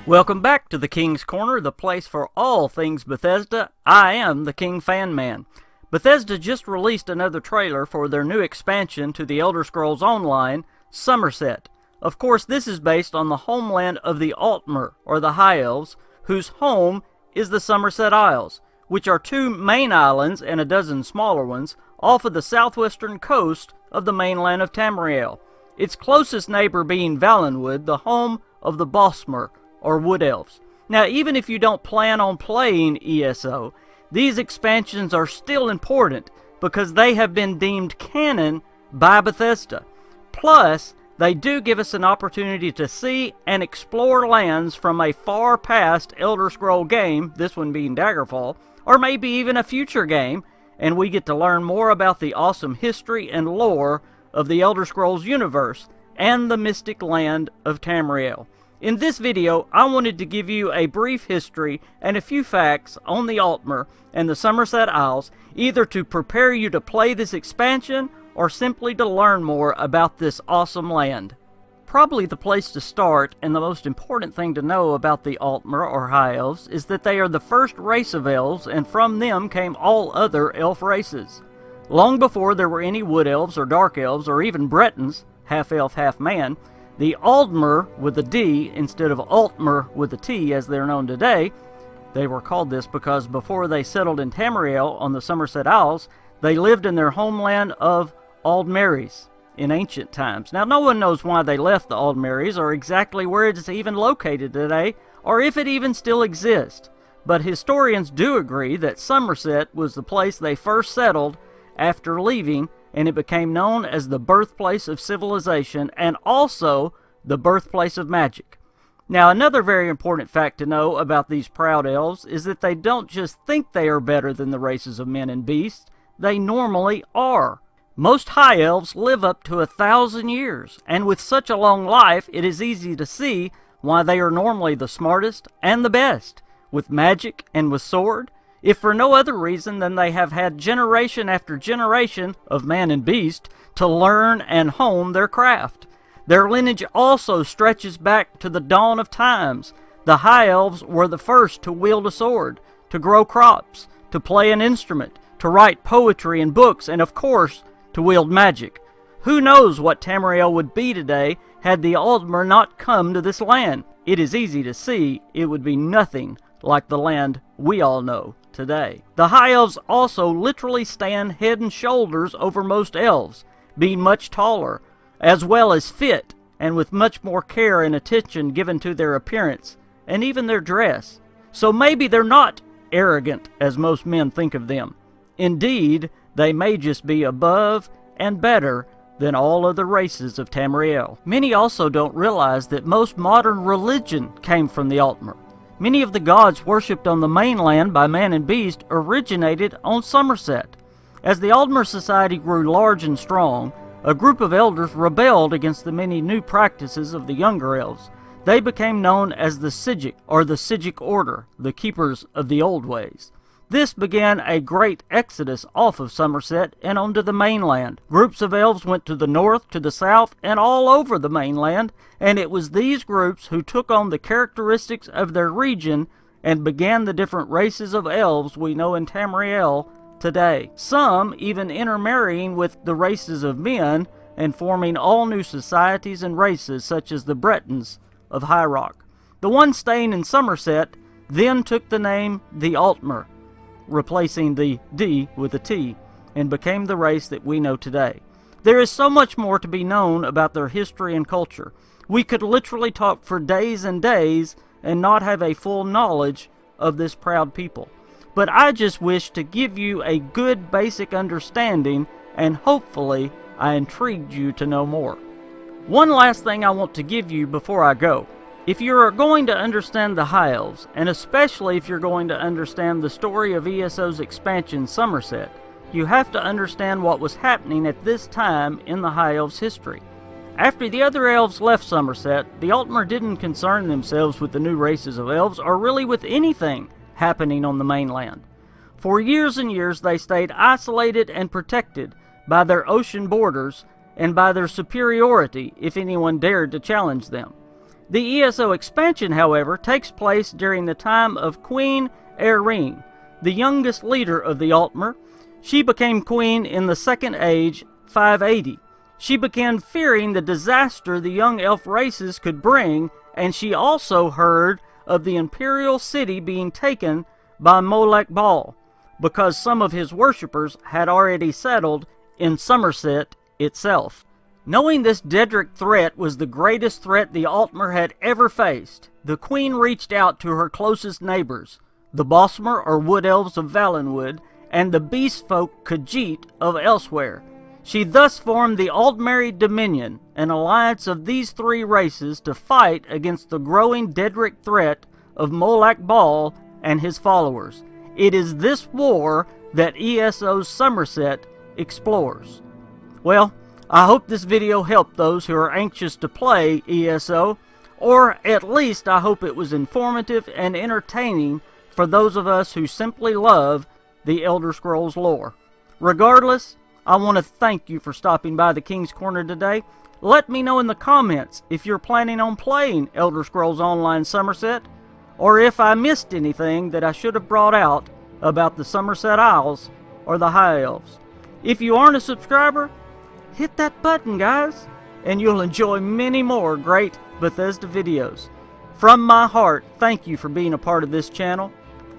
Welcome back to the King's Corner, the place for all things Bethesda. I am the KingFanMan. Bethesda just released another trailer for their new expansion to the Elder Scrolls Online, Summerset. Of course, this is based on the homeland of the Altmer, or the High Elves, whose home is the Summerset Isles, which are 2 main islands and a dozen smaller ones off of the southwestern coast of the mainland of Tamriel. Its closest neighbor being Valenwood, the home of the Altmer, or Wood Elves. Now, even if you don't plan on playing ESO, these expansions are still important because they have been deemed canon by Bethesda. Plus, they do give us an opportunity to see and explore lands from a far past Elder Scroll game, this one being Daggerfall, or maybe even a future game, and we get to learn more about the awesome history and lore of the Elder Scrolls universe and the mystic land of Tamriel. In this video, I wanted to give you a brief history and a few facts on the Altmer and the Summerset Isles, either to prepare you to play this expansion or simply to learn more about this awesome land. Probably the place to start, and the most important thing to know about the Altmer or High Elves, is that they are the first race of elves, and from them came all other elf races. Long before there were any Wood Elves or Dark Elves or even Bretons, half elf, half man, the Altmer with a D instead of Altmer with a T as they're known today. They were called this because before they settled in Tamriel on the Summerset Isles, they lived in their homeland of Altmeris in ancient times. Now, no one knows why they left the Altmeris or exactly where it is even located today, or if it even still exists. But historians do agree that Summerset was the place they first settled after leaving, and it became known as the birthplace of civilization and also the birthplace of magic. Now, another very important fact to know about these proud elves is that they don't just think they are better than the races of men and beasts, they normally are. Most high elves live up to 1,000 years, and with such a long life, it is easy to see why they are normally the smartest and the best, with magic and with sword, if for no other reason than they have had generation after generation of man and beast to learn and hone their craft. Their lineage also stretches back to the dawn of times. The High Elves were the first to wield a sword, to grow crops, to play an instrument, to write poetry and books, and of course, to wield magic. Who knows what Tamriel would be today had the Altmer not come to this land? It is easy to see it would be nothing like the land we all know today. The High Elves also literally stand head and shoulders over most elves, being much taller, as well as fit, and with much more care and attention given to their appearance, and even their dress. So maybe they're not arrogant as most men think of them. Indeed, they may just be above and better than all other races of Tamriel. Many also don't realize that most modern religion came from the Altmer. Many of the gods worshipped on the mainland by man and beast originated on Summerset. As the Altmer society grew large and strong, a group of elders rebelled against the many new practices of the younger elves. They became known as the Psijic, or the Psijic Order, the keepers of the old ways. This began a great exodus off of Summerset and onto the mainland. Groups of elves went to the north, to the south, and all over the mainland, and it was these groups who took on the characteristics of their region and began the different races of elves we know in Tamriel today. Some even intermarrying with the races of men and forming all new societies and races such as the Bretons of High Rock. The one staying in Summerset then took the name the Altmer, replacing the D with a T, and became the race that we know today. There is so much more to be known about their history and culture. We could literally talk for days and days and not have a full knowledge of this proud people. But I just wish to give you a good basic understanding, and hopefully I intrigued you to know more. One last thing I want to give you before I go. If you're going to understand the High Elves, and especially if you're going to understand the story of ESO's expansion Summerset, you have to understand what was happening at this time in the High Elves' history. After the other elves left Summerset, the Altmer didn't concern themselves with the new races of elves, or really with anything happening on the mainland. For years and years they stayed isolated and protected by their ocean borders and by their superiority if anyone dared to challenge them. The ESO expansion, however, takes place during the time of Queen Eirene, the youngest leader of the Altmer. She became queen in the Second Age, 580. She began fearing the disaster the young elf races could bring, and she also heard of the imperial city being taken by Molech Bal, because some of his worshippers had already settled in Summerset itself. Knowing this Daedric threat was the greatest threat the Altmer had ever faced, the queen reached out to her closest neighbors, the Bosmer or Wood Elves of Valenwood, and the Beast Folk Khajiit of Elsewhere. She thus formed the Altmer Dominion, an alliance of these three races to fight against the growing Daedric threat of Molech Bal and his followers. It is this war that ESO's Summerset explores. Well, I hope this video helped those who are anxious to play ESO, or at least I hope it was informative and entertaining for those of us who simply love the Elder Scrolls lore. Regardless, I want to thank you for stopping by the King's Corner today. Let me know in the comments if you're planning on playing Elder Scrolls Online Summerset, or if I missed anything that I should have brought out about the Summerset Isles or the High Elves. If you aren't a subscriber, hit that button, guys, and you'll enjoy many more great Bethesda videos. From my heart, thank you for being a part of this channel.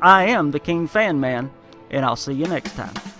I am the KingFanMan, and I'll see you next time.